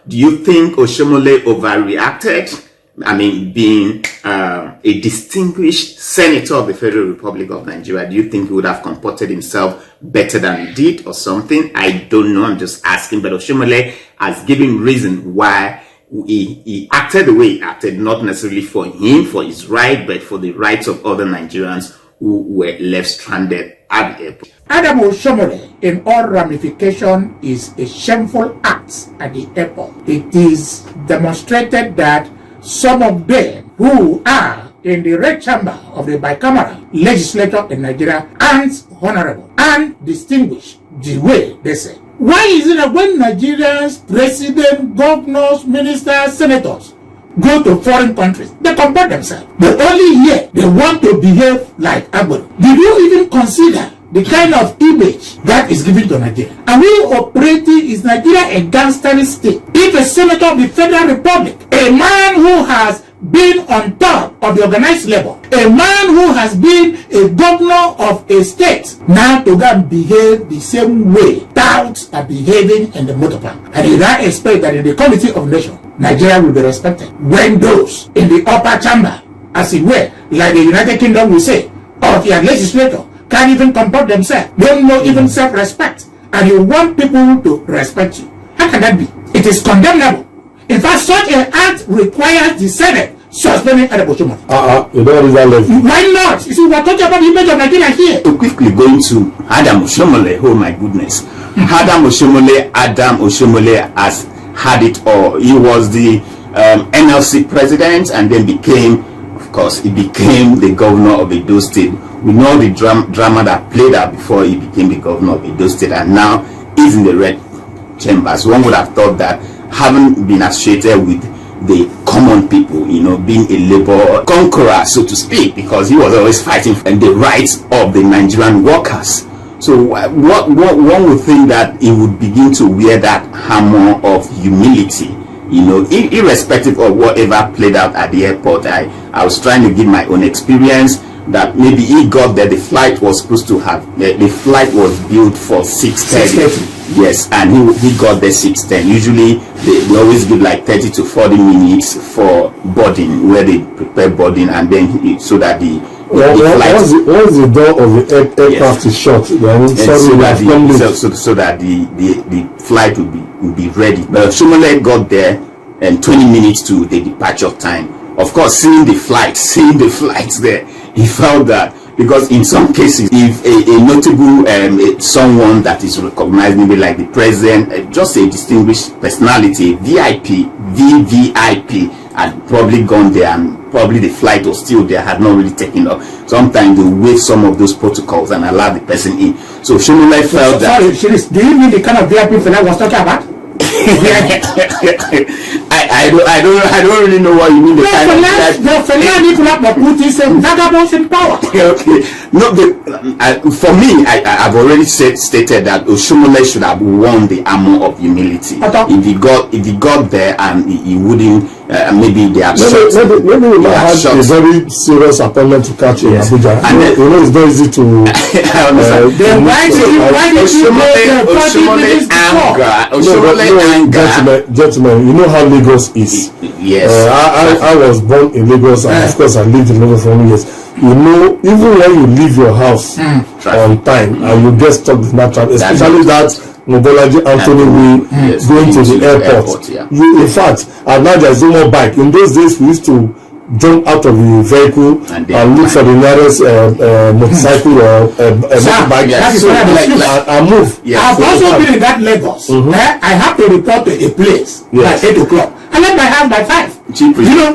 do you think Oshiomhole overreacted? I mean, being a distinguished senator of the Federal Republic of Nigeria, do you think he would have comported himself better than he did or something? I don't know. I'm just asking. But Oshiomhole has given reason why he acted the way he acted, not necessarily for him, for his right, but for the rights of other Nigerians who were left stranded at the airport. Adam Oshiomhole, in all ramification, is a shameful act at the airport. It is demonstrated that some of them who are in the red chamber of the bicameral legislature in Nigeria aren't honorable and distinguished the way they say. Why is it that when Nigerians, president, governors, ministers, senators go to foreign countries, they compare themselves, but only here they want to behave like Agbo? Did you even consider the kind of image that is given to Nigeria? Are we operating, is Nigeria a gangster state? If a senator of the Federal Republic, a man who has been on top of the organized labor, a man who has been a governor of a state, now to go and behave the same way touts are behaving in the motor park, and you now expect that in the Committee of Nations, Nigeria will be respected, when those in the upper chamber, as it were, like the United Kingdom will say, of their legislator, can't even comport themselves, don't know even self-respect, and you want people to respect you. How can that be? It is condemnable. In fact, such an act requires the Senate suspending Adam Oshiomhole. You don't that level. Why not? You see, we're talking about the image of Nigeria here. So quickly going to Adam Oshiomhole, oh my goodness. Adam Oshiomhole has had it all. He was the NLC president and then became, of course, he became the governor of Edo State. We know the drama that played out before he became the governor of Edo State, and now he's in the red chambers. One would have thought that having been associated with the common people, you know, being a labor conqueror, so to speak, because he was always fighting for the rights of the Nigerian workers. So what one would think that he would begin to wear that hammer of humility, you know, irrespective of whatever played out at the airport. I was trying to give my own experience that maybe he got there. The flight was supposed to have, the flight was built for 6:30. Yes, and he got there 6:10. Usually they always give like 30 to 40 minutes for boarding, where they prepare boarding, and then so that the once the door of the aircraft is shut, then so that the flight will be ready. But Oshiomhole got there and 20 minutes to the departure time. Of course, seeing the flights there, he felt that, because in some cases, if a notable someone that is recognized, maybe like the president, just a distinguished personality, VIP, VVIP, had probably gone there, and probably the flight was still there, had not really taken off. Sometimes they waive some of those protocols and allow the person in. So Oshiomhole felt that. Sorry, do you mean the kind of VIP that I was talking about? I don't really know what you mean. The vagabonds in power. Okay. No, for me, I've already stated that Oshiomhole should have worn the armor of humility. If he got there and he wouldn't, maybe they have shot. Maybe we might have a very serious appointment to catch in Abuja. And you know, it's very easy to. I understand. Then why did you Oshiomhole anger? Gentlemen, you know how Lagos is. Yes. I was born in Lagos, and of course I lived in Lagos for many years. You know, even when you leave your house on time and you get stuck with that traffic, especially that Mobolaji Anthony way going to the airport. You, in fact, and now there's no more bike. In those days, we used to jump out of the vehicle and look for the nearest motorcycle or motorbike and move. I've also been in that Lagos. I have to report to a place by 8 o'clock. I left my house by 5. You know,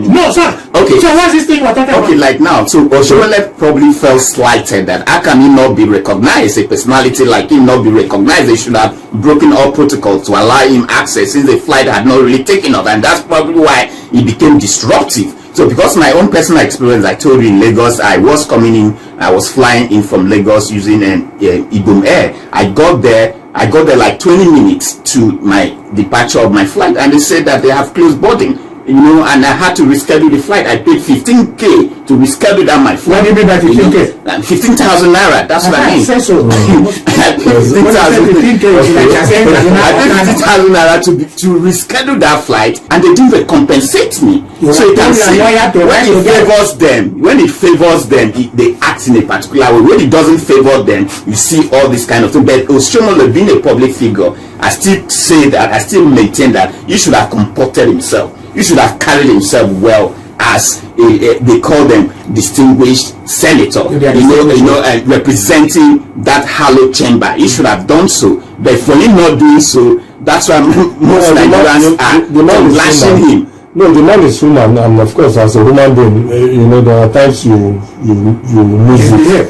no, sir. Okay. So what's this thing we're talking about? Okay, like now, so Oshiomhole probably felt slighted that how can he not be recognized? A personality like him not be recognized? They should have broken all protocols to allow him access since the flight had not really taken off, and that's probably why he became disruptive. So because my own personal experience, I told you in Lagos, I was flying in from Lagos using Ibom Air. I got there like 20 minutes to my departure of my flight, and they said that they have closed boarding. you know, and I had to reschedule the flight. I paid 15K to reschedule that my flight. What do you mean by 15K? 15,000 naira. That's what I mean. Say so. I paid 50,000 naira to reschedule that flight, and they didn't compensate me. So you can see when it favors them, they act in a particular way. When it doesn't favor them, you see all this kind of thing. But Oshiomhole, being a public figure, I still say that, I still maintain that he should have comported himself. He should have carried himself well as they call them distinguished senator, representing that hallowed chamber. He should have done so. But for him not doing so, that's why most Nigerians are lashing him. No, the man is human, and of course, as a human being, there are times you lose it.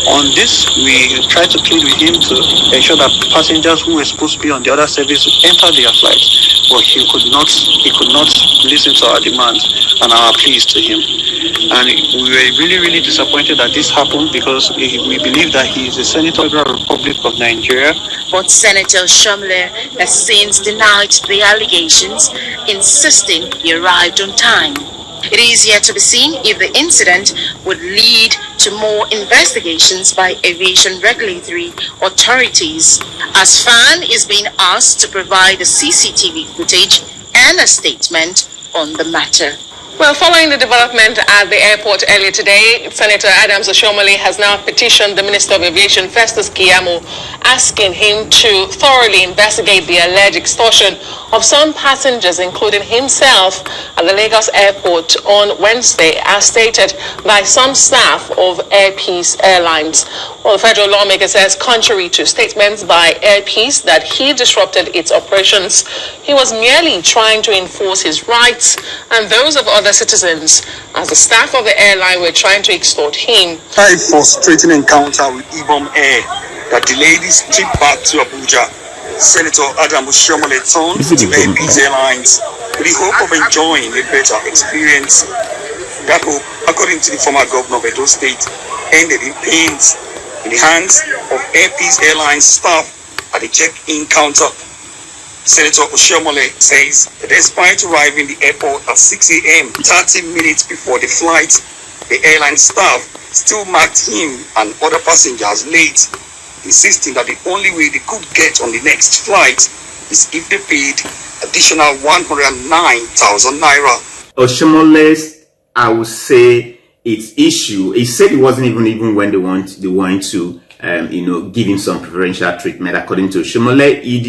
On this, we try to plead with him to ensure that passengers who were supposed to be on the other service enter their flights, but he could not listen to our demands and our pleas to him. And we were really disappointed that this happened, because we believe that he is a senator of the Republic of Nigeria. But Senator Oshiomhole has since denied the allegations, insisting he arrived on time. It is yet to be seen if the incident would lead to more investigations by aviation regulatory authorities, as FAN is being asked to provide the CCTV footage and a statement on the matter. Well, following the development at the airport earlier today, Senator Oshiomhole has now petitioned the Minister of Aviation, Festus Keyamo, asking him to thoroughly investigate the alleged extortion of some passengers, including himself, at the Lagos airport on Wednesday, as stated by some staff of Airpeace Airlines. Well, the federal lawmaker says, contrary to statements by Airpeace that he disrupted its operations, he was merely trying to enforce his rights and those of other citizens, as the staff of the airline were trying to extort him. A frustrating encounter with Ibom Air that delayed his trip back to Abuja. Senator Oshiomhole turned to Airpeace Airlines with the hope of enjoying a better experience. That hope, according to the former governor of Edo State, ended in pains in the hands of Airpeace Airlines staff at the check-in counter. Senator Oshiomhole says that despite arriving the airport at 6 a.m., 30 minutes before the flight, the airline staff still marked him and other passengers late, insisting that the only way they could get on the next flight is if they paid additional 109,000 naira. Oshiomhole's, I would say, its issue, he said it wasn't even when they want to give him some preferential treatment. According to Oshiomhole, he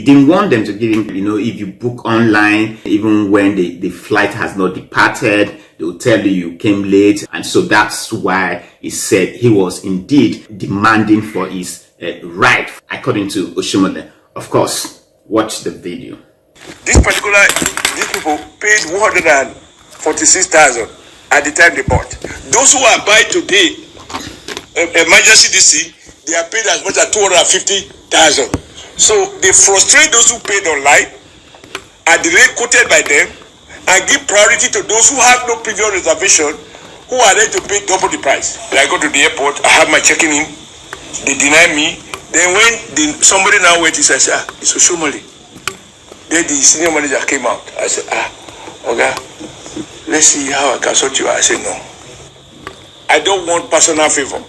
didn't want them to give him, if you book online, even when the flight has not departed, they will tell you came late. And so that's why he said he was indeed demanding for his right, according to Oshiomhole. Of course, watch the video. These people paid 146,000 at the time they bought. Those who are buying today, emergency DC, they are paid as much as 250,000. So they frustrate those who paid online at the rate quoted by them, and give priority to those who have no previous reservation, who are ready to pay double the price. When I go to the airport, I have my checking in, they deny me. Then when somebody now went, he says, it's Oshiomhole. Then the senior manager came out. I said, okay, let's see how I can sort you. I said, no. I don't want personal favor.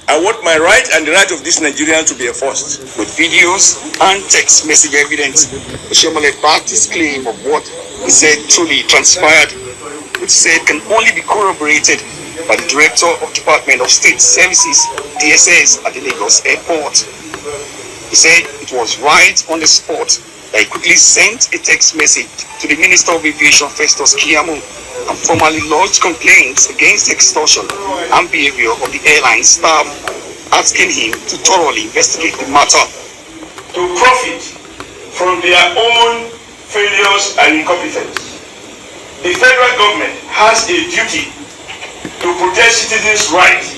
I want my right and the right of this Nigerian to be enforced. With videos and text message evidence, Oshiomhole backed his claim of what he said truly transpired, which he said can only be corroborated by the Director of Department of State Services, DSS, at the Lagos airport. He said it was right on the spot that he quickly sent a text message to the Minister of Aviation, Festus Keyamo, and formally lodged complaints against extortion and behavior of the airline staff, asking him to thoroughly investigate the matter. To profit from their own failures and incompetence, the federal government has a duty to protect citizens' rights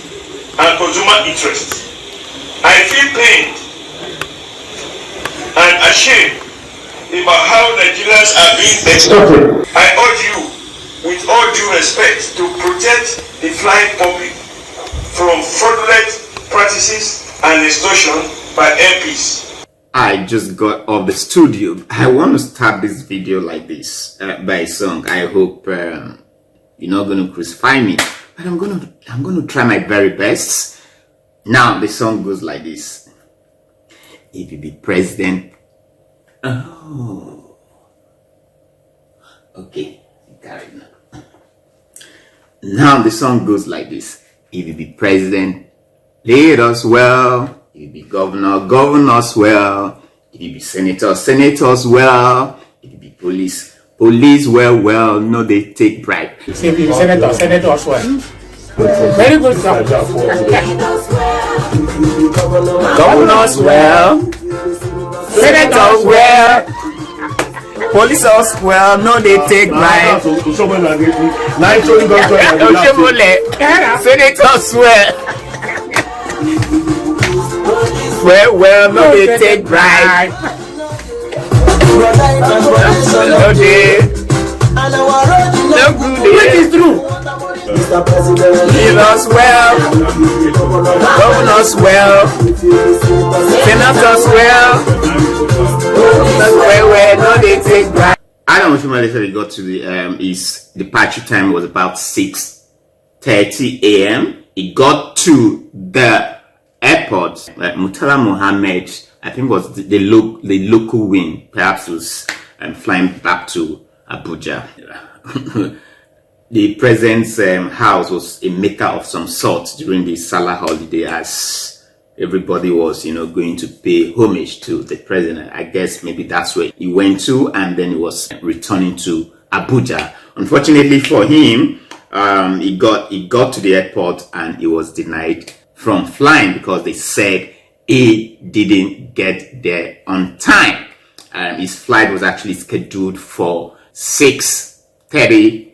and consumer interests. I feel pained and ashamed about how Nigerians are being extorted. I urge you, with all due respect, to protect the flying public from fraudulent practices and extortion by Airpeace. I just got off the studio. I want to start this video like this by a song. I hope you're not going to crucify me, but I'm going to try my very best. Now the song goes like this. If you be president, oh, okay, got it now. Now the song goes like this. If you be president, lead us well. If you be governor, govern us well. If you be senator, senators well. If you be police, police well. No, they take bribe. If you be senator, senators well. Very good song. Govern us well. Senators well. Police us well. No, they take bribe. Oshiomhole. Senators well. Well, no, they take bribe. No, they. No good. Which is true. Mr. President, lead us well, govern us well, senate us well, no, they take bribe. Oshiomhole said he got to the his departure time was about 6:30 a.m. He got to the airport. Murtala Mohammed, I think, was the local wing. Perhaps was flying back to Abuja. The president's house was a mecca of some sort during the Salah holiday, as everybody was, going to pay homage to the president. I guess maybe that's where he went to, and then he was returning to Abuja. Unfortunately for him, he got to the airport and he was denied from flying because they said he didn't get there on time. His flight was actually scheduled for 6:30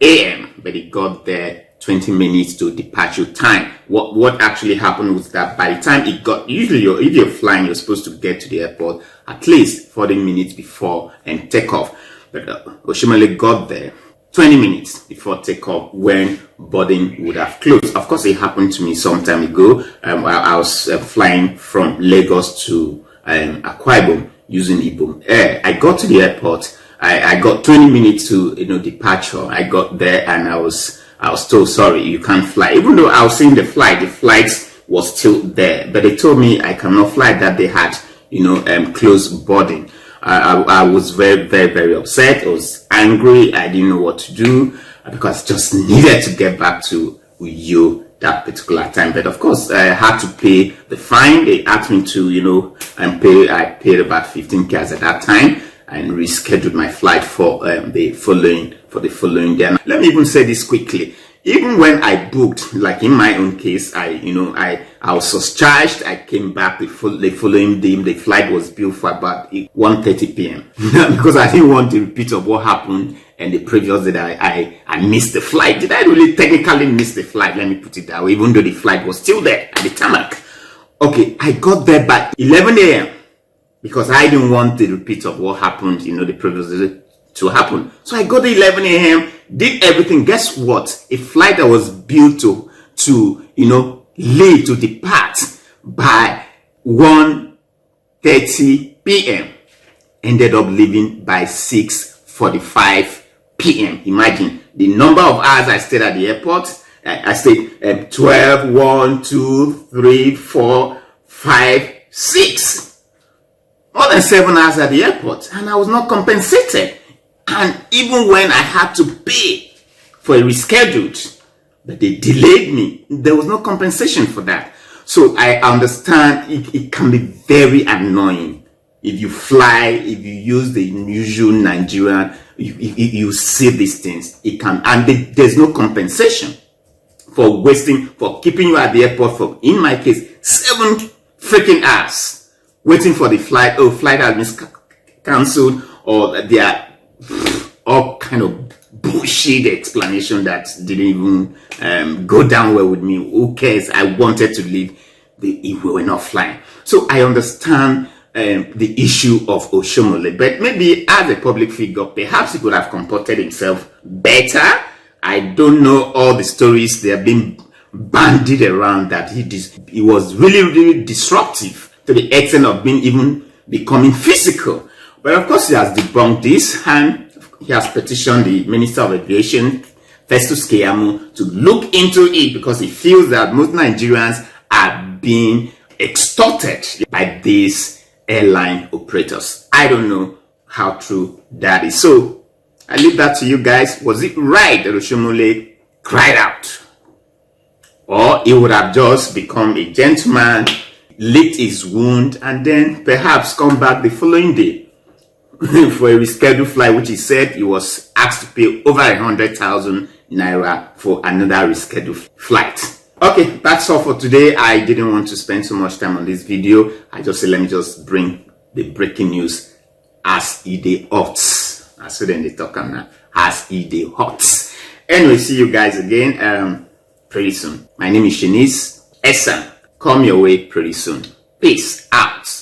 a.m. but he got there 20 minutes to departure time. What actually happened was that by the time it got, usually if you're flying, you're supposed to get to the airport at least 40 minutes before and take off. But Oshiomhole got there 20 minutes before takeoff when boarding would have closed. Of course, it happened to me some time ago. I was flying from Lagos to Akwa Ibom using Ibom Air. I got to the airport. I got 20 minutes to departure. I got there and I was told, sorry, you can't fly. Even though I was seeing the flight was still there, but they told me I cannot fly, that they had closed boarding. I was very, very, very upset. I was angry. I didn't know what to do because I just needed to get back to Uyo that particular time. But of course, I had to pay the fine. They asked me to pay. I paid about 15K at that time and rescheduled my flight for the following day. And let me even say this quickly. Even when I booked, like in my own case, I was surcharged. I came back the following day. The flight was built for about 1:30 p.m. because I didn't want a repeat of what happened and the previous day that I missed the flight. Did I really technically miss the flight? Let me put it that way, even though the flight was still there at the tarmac. Okay, I got there by 11 a.m. because I didn't want the repeat of what happened, the previous day to happen. So I got there 11 a.m., did everything. Guess what? A flight that was built to leave, to depart by 1:30 p.m. ended up leaving by 6:45 p.m. Imagine the number of hours I stayed at the airport. I stayed 12, 1, 2, 3, 4, 5, 6. More than 7 hours at the airport, and I was not compensated. And even when I had to pay for a rescheduled, but they delayed me, there was no compensation for that. So I understand it can be very annoying if you fly, if you use the usual Nigerian, you see these things. It can, and there's no compensation for keeping you at the airport for, in my case, 7 freaking hours waiting for the flight. Oh, flight has been cancelled, or they are all kind of bullshit explanation that didn't even go down well with me. Who cares? I wanted to leave if we were not flying. So I understand the issue of Oshiomhole, but maybe as a public figure, perhaps he could have comported himself better. I don't know all the stories they have been bandied around that he was really, really disruptive to the extent of being even becoming physical. But of course, he has debunked this, and he has petitioned the Minister of Aviation, Festus Keyamo, to look into it, because he feels that most Nigerians are being extorted by these airline operators. I don't know how true that is. So I leave that to you guys. Was it right that Oshiomhole cried out? Or he would have just become a gentleman, licked his wound, and then perhaps come back the following day for a rescheduled flight, which he said he was asked to pay over 100,000 naira for another rescheduled flight. Okay, that's all for today. I didn't want to spend so much time on this video. I just said, let me just bring the breaking news as it dey hot. I said in the talk now, as it dey hot. Anyway, see you guys again pretty soon. My name is Shanice Esan. Come your way pretty soon. Peace out.